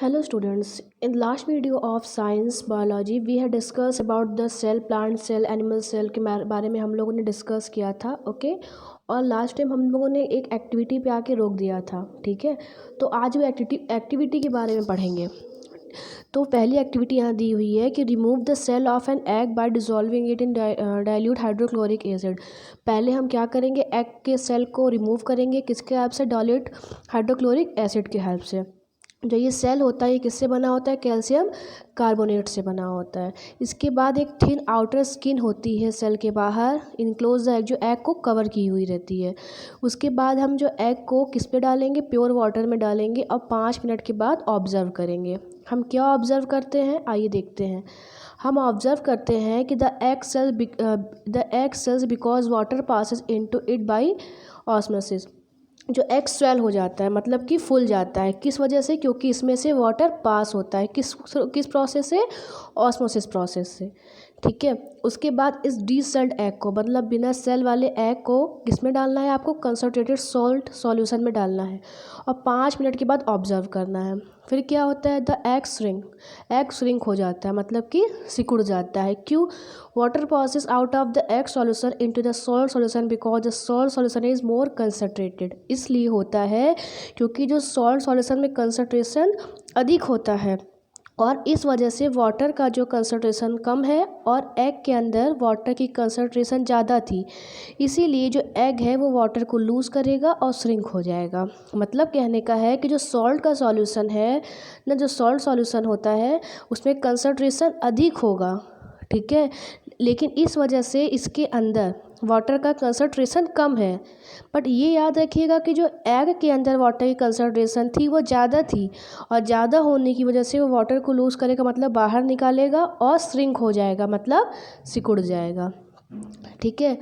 Hello students, in the last video of science biology we had discussed about the cell, plant cell, animal cell के बारे में हम लोगों ने discuss किया था। ओके, और लास्ट टाइम हम लोगों ने एक एक्टिविटी पे आके रोक दिया था। ठीक है, तो आज वो एक्टिविटी के बारे में पढ़ेंगे। तो पहली एक्टिविटी यहाँ दी हुई है कि remove the cell of an egg by dissolving it in dilute hydrochloric acid. पहले हम क्या करेंगे, एग के सेल को रिमूव करेंगे किसके हेल्प से, डाइल्यूट हाइड्रोक्लोरिक एसिड के हेल्प से। जो ये सेल होता है ये किससे बना होता है, कैल्शियम कार्बोनेट से बना होता है। इसके बाद एक थिन आउटर स्किन होती है सेल के बाहर, इनक्लोज द एग, जो एग को कवर की हुई रहती है। उसके बाद हम जो एग को किस पे डालेंगे, प्योर वाटर में डालेंगे और 5 मिनट के बाद ऑब्जर्व करेंगे। हम क्या ऑब्जर्व करते हैं, आइए देखते हैं। हम ऑब्जर्व करते हैं कि the egg cells because water passes into it by osmosis. जो एग स्वेल हो जाता है मतलब कि फूल जाता है, किस वजह से, क्योंकि इसमें से वाटर पास होता है। किस प्रोसेस से, ऑस्मोसिस प्रोसेस से। ठीक है, उसके बाद इस डीसेल्ड एग को, मतलब बिना सेल वाले एग को किस में डालना है आपको, कंसनट्रेटेड सॉल्ट सॉल्यूशन में डालना है और 5 मिनट के बाद ऑब्जर्व करना है। फिर क्या होता है, द एग श्रिंक हो जाता है, मतलब कि सिकुड़ जाता है। क्यों, water passes out of the egg solution into the salt solution because the salt solution is more concentrated. इसलिए होता है क्योंकि जो सॉल्ट सॉल्यूशन में कंसनट्रेशन अधिक होता है और इस वजह से वाटर का जो कंसंट्रेशन कम है और एग के अंदर वाटर की कंसंट्रेशन ज़्यादा थी। इसीलिए जो एग है वो वाटर को लूज़ करेगा और श्रिंक हो जाएगा। मतलब कहने का है कि जो सॉल्ट का सॉल्यूशन है ना, जो सॉल्ट सॉल्यूशन होता है उसमें कंसंट्रेशन अधिक होगा। ठीक है, लेकिन इस वजह से इसके अंदर वाटर का कंसंट्रेशन कम है। बट ये याद रखिएगा कि जो एग के अंदर वाटर की कंसंट्रेशन थी वो ज़्यादा थी और ज़्यादा होने की वजह से वो वाटर को लूज़ करेगा, मतलब बाहर निकालेगा और श्रिंक हो जाएगा, मतलब सिकुड़ जाएगा। ठीक है,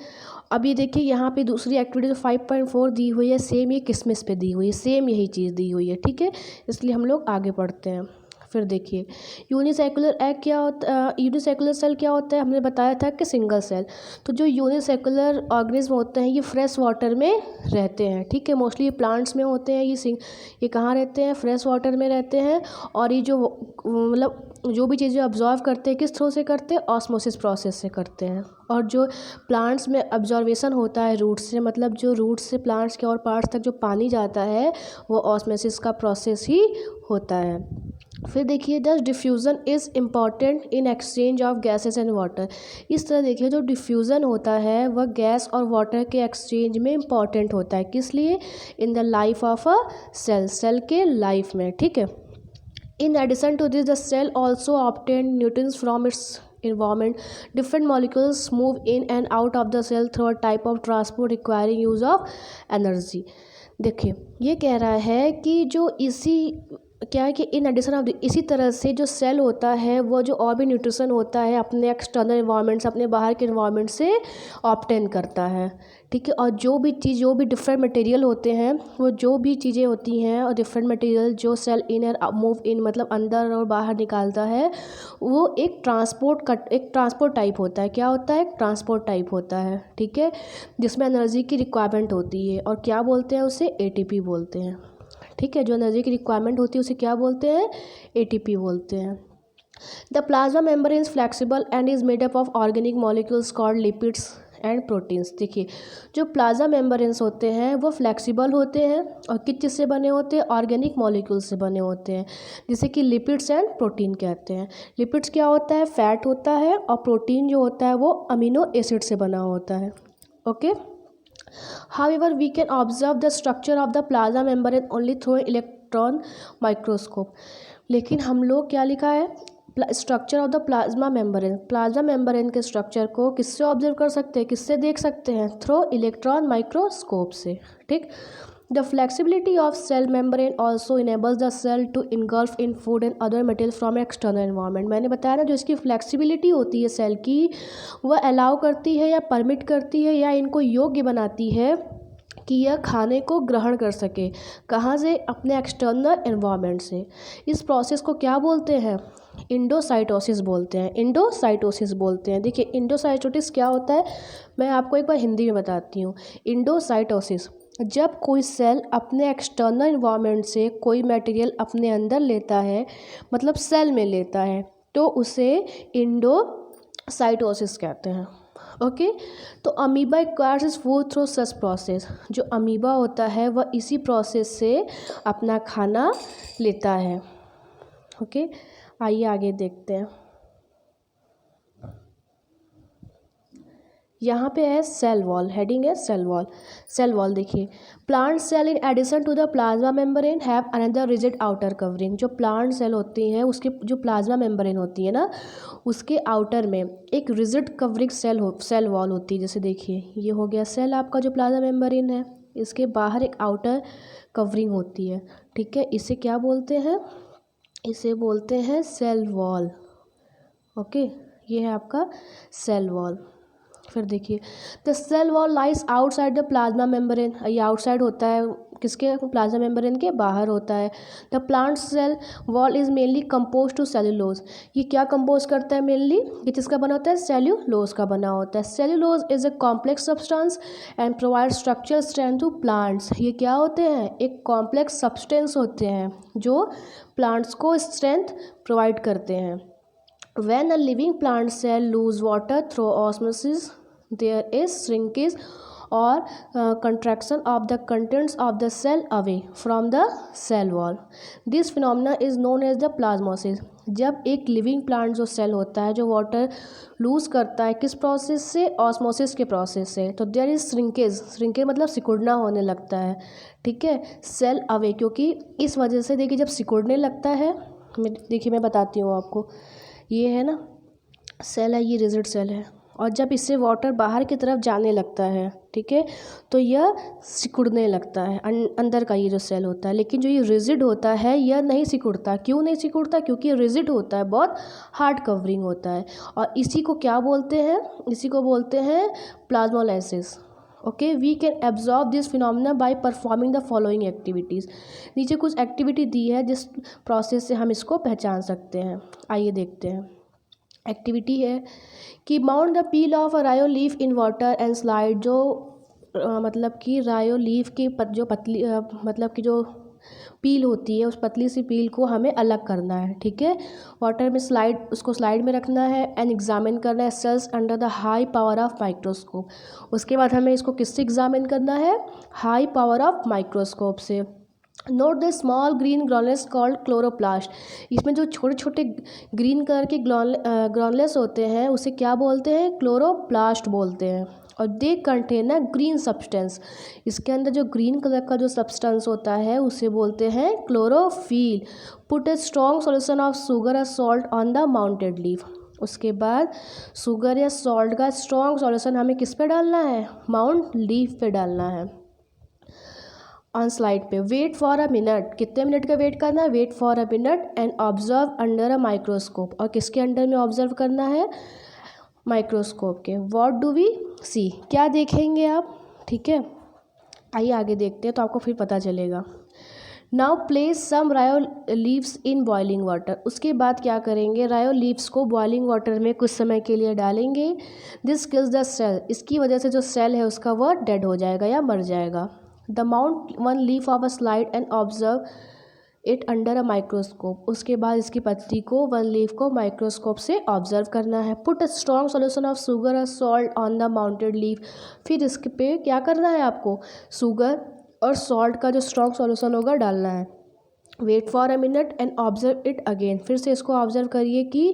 अब ये देखिए यहाँ पे दूसरी एक्टिविटी जो 5.4 दी हुई है, सेम ये किसमिस पे दी हुई है, सेम यही चीज़ दी हुई है। ठीक है, इसलिए हम लोग आगे बढ़ते हैं। फिर देखिए यूनिसेकुलर एग क्या होता है, यूनिसेकुलर सेल क्या होता है, हमने बताया था कि सिंगल सेल। तो जो यूनिसेकुलर ऑर्गेनिज्म होते हैं ये फ्रेश वाटर में रहते हैं। ठीक है, मोस्टली ये प्लांट्स में होते हैं, ये कहाँ रहते हैं, फ्रेश वाटर में रहते हैं। और ये जो मतलब जो भी चीज़ें ऑब्जर्व करते हैं किस थ्रू से करते हैं, ऑस्मोसिस प्रोसेस से करते हैं। और जो प्लांट्स में ऑब्जर्वेशन होता है रूट से, मतलब जो रूट से प्लांट्स के और पार्ट्स तक जो पानी जाता है वो ऑस्मोसिस का प्रोसेस ही होता है। फिर देखिए the diffusion is important in exchange of gases and water. इस तरह देखिए जो डिफ्यूज़न होता है वह गैस और वाटर के एक्सचेंज में इम्पॉर्टेंट होता है। किस लिए, in the life of a cell के लाइफ में। ठीक है, in addition to this the cell also obtain nutrients from its environment. Different molecules move in and out of the cell through a type of transport requiring use of energy. देखिए ये कह रहा है कि जो इसी क्या है कि इन एडिशन ऑफ इसी तरह से जो सेल होता है वो जो और भी न्यूट्रिशन होता है अपने एक्सटर्नल इन्वायरमेंट से, अपने बाहर के इन्वायरमेंट से ऑब्टेन करता है। ठीक है, और जो भी चीज़, जो भी डिफरेंट मटेरियल होते हैं, वो जो भी चीज़ें होती हैं और डिफरेंट मटेरियल जो सेल इन और मूव इन, मतलब अंदर और बाहर निकालता है, वो एक ट्रांसपोर्ट टाइप होता है। क्या होता है, ट्रांसपोर्ट टाइप होता है। ठीक है, जिसमें एनर्जी की रिक्वायरमेंट होती है और क्या बोलते हैं उसे, एटीपी बोलते हैं। ठीक है, जो एनर्जी की रिक्वायरमेंट होती है उसे क्या बोलते हैं, एटीपी बोलते हैं। The plasma membrane is flexible and is made up of organic molecules called lipids and proteins. देखिए जो प्लाज्मा मेम्ब्रेन्स होते हैं वो फ्लेक्सिबल होते हैं और किस चीज़ से बने होते हैं, ऑर्गेनिक मॉलिक्यूल्स से बने होते हैं, जिसे कि लिपिड्स एंड प्रोटीन कहते हैं। लिपिड्स क्या होता है, फैट होता है, और प्रोटीन जो होता है वो अमीनो एसिड से बना होता है। Okay, however we can observe the structure of the plasma membrane only through electron microscope. लेकिन हम लोग क्या लिखा है, structure of the plasma membrane के स्ट्रक्चर को किससे ऑब्जर्व कर सकते हैं, किससे देख सकते हैं, थ्रू इलेक्ट्रॉन माइक्रोस्कोप से। ठीक, the flexibility of cell membrane also enables the cell to engulf in food and other material from external environment. मैंने बताया ना, जो इसकी फ्लेक्सिबिलिटी होती है सेल की, वह अलाउ करती है या परमिट करती है या इनको योग्य बनाती है कि यह खाने को ग्रहण कर सके। कहाँ से, अपने एक्सटर्नल एनवायरनमेंट से। इस प्रोसेस को क्या बोलते हैं, इंडोसाइटोसिस बोलते हैं। इंडोसाइटोसिस बोलते हैं। देखिए इंडोसाइटोसिस क्या होता है, मैं आपको एक बार हिंदी में बताती हूँ। इंडोसाइटोसिस जब कोई सेल अपने एक्सटर्नल इन्वायरमेंट से कोई मटेरियल अपने अंदर लेता है, मतलब सेल में लेता है, तो उसे इंडोसाइटोसिस कहते हैं। ओके, तो amoeba acquires is food through such process. जो अमीबा होता है वह इसी प्रोसेस से अपना खाना लेता है। ओके, आइए आगे देखते हैं। यहाँ पे है सेल वॉल, हेडिंग है सेल वॉल। सेल वॉल देखिए, plant cell in addition to the plasma membrane have another rigid outer covering. जो प्लांट सेल होती हैं उसके जो प्लाज्मा मेम्ब्रेन होती है ना, उसके आउटर में एक रिजिड कवरिंग सेल वॉल होती है। जैसे देखिए ये हो गया सेल आपका जो प्लाज्मा मेम्ब्रेन है, इसके बाहर एक आउटर कवरिंग होती है। ठीक है, इसे क्या बोलते हैं? इसे बोलते हैं सेल वॉल। ओके, ये है आपका सेल वॉल। फिर देखिए, the cell wall lies outside the plasma membrane. ये आउटसाइड होता है किसके? प्लाज्मा मेम्ब्रेन के बाहर होता है। The plant cell wall is mainly compose to cellulose. ये क्या कंपोज करता है मेनली? ये किसका बना होता है? सेल्यूलोज का बना होता है। Cellulose is a complex substance and provide structural strength to plants. ये क्या होते हैं? एक कॉम्प्लेक्स सब्सटेंस होते हैं जो प्लांट्स को स्ट्रेंथ प्रोवाइड करते हैं। When a living plant cell lose water through osmosis, there is shrinkage or contraction of the contents of the cell away from the cell wall. This phenomena is known as the plasmosis. जब एक living plant जो cell होता है जो water loose करता है, किस process से? ऑस्मोसिस के प्रोसेस से, तो देयर इज श्रिंकेज। श्रिंकेज मतलब सिकुड़ना होने लगता है। ठीक है, सेल अवे, क्योंकि इस वजह से देखिए जब सिकुड़ने लगता है, देखिए मैं बताती हूँ आपको, ये है ना सेल है, ये रिजिड सेल है, और जब इससे वाटर बाहर की तरफ जाने लगता है, ठीक है, तो यह सिकुड़ने लगता है अंदर का ये जो सेल होता है। लेकिन जो ये रिजिड होता है यह नहीं सिकुड़ता। क्यों नहीं सिकुड़ता? क्योंकि रिजिड होता है, बहुत हार्ड कवरिंग होता है। और इसी को क्या बोलते हैं? इसी को बोलते हैं plasmolysis. Okay, we can absorb this phenomena by performing the following activities. नीचे कुछ एक्टिविटी दी है जिस प्रोसेस से हम इसको पहचान सकते हैं। आइए देखते हैं। एक्टिविटी है कि mount the peel of a rhoeo leaf in water and slide. जो मतलब कि रायो लीफ की जो पतली मतलब कि जो पील होती है, उस पतली सी पील को हमें अलग करना है। ठीक है, वाटर में स्लाइड, उसको स्लाइड में रखना है एंड एग्जामिन करना है cells under the high power of microscope. उसके बाद हमें इसको किससे एग्जामिन करना है? हाई पावर ऑफ माइक्रोस्कोप से। Note the small green granules called chloroplast. इसमें जो छोटे छोटे ग्रीन कलर के ग्रॉनलेस होते हैं उसे क्या बोलते हैं? क्लोरोप्लास्ट बोलते हैं। और they contain a green substance. इसके अंदर जो ग्रीन कलर का जो सब्सटेंस होता है उसे बोलते हैं chlorophyll. Put a strong solution of sugar और salt on the mounted leaf. उसके बाद शुगर या सॉल्ट का स्ट्रॉन्ग सॉल्यूशन हमें किस पे डालना है? माउंट लीफ पे डालना है। ऑन स्लाइड पे वेट फॉर अ मिनट। कितने मिनट का वेट करना है? Wait for a minute and observe under a microscope. और किसके अंडर में ऑब्जर्व करना है? माइक्रोस्कोप के। What do we see? क्या देखेंगे आप? ठीक है, आइए आगे देखते हैं तो आपको फिर पता चलेगा। नाउ प्लेस सम रायो लीव्स इन बॉइलिंग वाटर। उसके बाद क्या करेंगे? रायो लीव्स को बॉइलिंग वाटर में कुछ समय के लिए डालेंगे। This kills the cell. इसकी वजह से जो सेल है उसका वह डेड हो जाएगा या मर जाएगा। The mount one leaf of a slide and observe it under a microscope. उसके बाद इसकी पत्ती को, वन लीफ को माइक्रोस्कोप से ऑब्जर्व करना है। Put a strong solution of sugar और salt on the mounted leaf. फिर इसके पे क्या करना है आपको? शुगर और सॉल्ट का जो स्ट्रॉन्ग सॉल्यूशन होगा डालना है। Wait for a minute and observe it again. फिर से इसको ऑब्जर्व करिए कि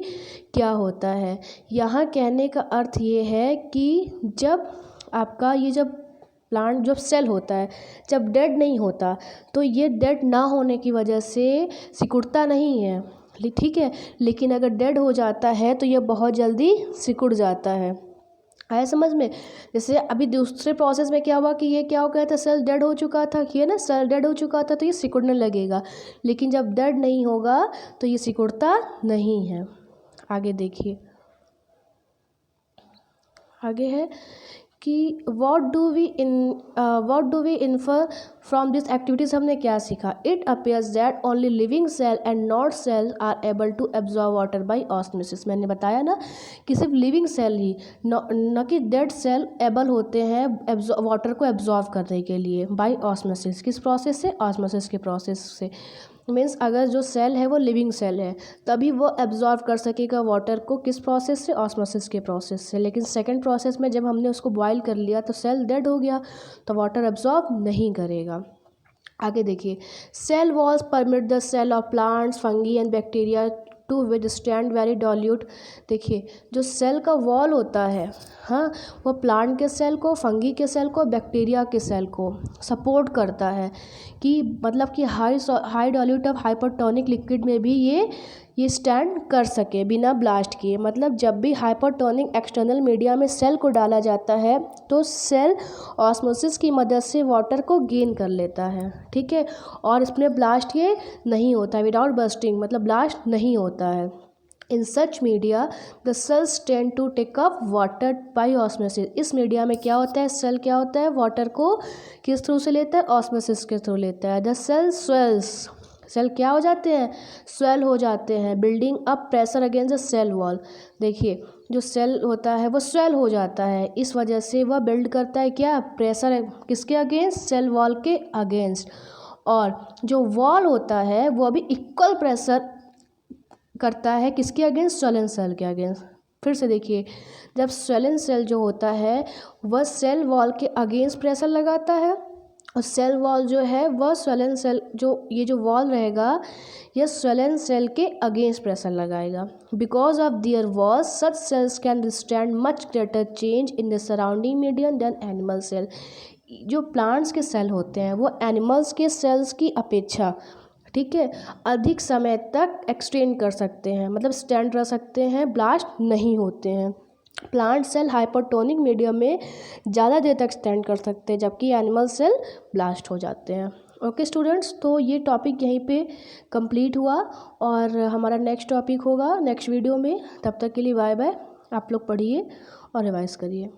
क्या होता है। यहाँ कहने का अर्थ ये है कि जब आपका ये जब प्लांट जब सेल होता है, जब डेड नहीं होता, तो ये डेड ना होने की वजह से सिकुड़ता नहीं है, ठीक है। लेकिन अगर डेड हो जाता है तो ये बहुत जल्दी सिकुड़ जाता है। आया समझ में? जैसे अभी दूसरे प्रोसेस में क्या हुआ कि ये क्या हो गया था? सेल डेड हो चुका था, ये ना सेल डेड हो चुका था तो ये सिकुड़ने लगेगा। लेकिन जब डेड नहीं होगा तो ये सिकुड़ता नहीं है। आगे देखिए, आगे है कि what do we infer from this activities, हमने क्या सीखा। It appears that only living cell and not cell are able to absorb water by osmosis. मैंने बताया ना कि सिर्फ लिविंग सेल ही, न कि डेड सेल एबल होते हैं वाटर को एब्जॉर्ब करने के लिए बाय ऑस्मोसिस। किस प्रोसेस से? ऑस्मोसिस के प्रोसेस से। मीन्स अगर जो सेल है वो लिविंग सेल है तभी वो एब्जॉर्ब कर सकेगा वाटर को। किस प्रोसेस से? ऑस्मोसिस के प्रोसेस से। लेकिन सेकंड प्रोसेस में जब हमने उसको बॉयल कर लिया तो सेल डेड हो गया, तो वाटर एब्जॉर्ब नहीं करेगा। आगे देखिए, cell walls permit the cell of plants, fungi and bacteria to withstand very dilute. देखिए, जो सेल का वॉल होता है, हाँ, वो प्लांट के सेल को, फंगी के सेल को, बैक्टीरिया के सेल को सपोर्ट करता है कि मतलब कि high dilute of hypertonic liquid में भी ये स्टैंड कर सके बिना ब्लास्ट किए। मतलब जब भी हाइपरटोनिक एक्सटर्नल मीडिया में सेल को डाला जाता है तो सेल ऑस्मोसिस की मदद से वाटर को गेन कर लेता है, ठीक है, और इसमें ब्लास्ट ये नहीं होता है, विदाउट बर्स्टिंग, मतलब ब्लास्ट नहीं होता है। In such media the cells tend to take up water by osmosis. इस मीडिया में क्या होता है, सेल क्या होता है, वाटर को किस थ्रू से लेता है, ऑस्मोसिस के थ्रू लेता है। द सेल स्वेल्स, सेल क्या हो जाते हैं, स्वेल हो जाते हैं, building up pressure against the cell wall. देखिए, जो सेल होता है वो स्वेल हो जाता है, इस वजह से वह बिल्ड करता है क्या, प्रेशर, किसके अगेंस्ट, सेल वॉल के अगेंस्ट। और जो वॉल होता है वो भी इक्वल प्रेशर करता है किसके अगेंस्ट, स्वेलन सेल के अगेंस्ट। फिर से देखिए, जब स्वेलन सेल जो होता है वह सेल वॉल के अगेंस्ट प्रेशर लगाता है, और सेल वॉल जो है वह स्वेलन सेल, जो ये जो वॉल रहेगा यह स्वेलन सेल के अगेंस्ट प्रेशर लगाएगा। Because of their walls such cells can withstand much greater change in the surrounding medium than animal cell. जो प्लांट्स के सेल होते हैं वो एनिमल्स के सेल्स की अपेक्षा, ठीक है, अधिक समय तक एक्सटेंड कर सकते हैं, मतलब स्टैंड रह सकते हैं, ब्लास्ट नहीं होते हैं। प्लांट सेल हाइपरटोनिक मीडियम में ज़्यादा देर तक स्टैंड कर सकते हैं, जबकि एनिमल सेल ब्लास्ट हो जाते हैं। ओके स्टूडेंट्स, तो ये टॉपिक यहीं पे कंप्लीट हुआ और हमारा नेक्स्ट टॉपिक होगा नेक्स्ट वीडियो में। तब तक के लिए बाय बाय। आप लोग पढ़िए और रिवाइज करिए।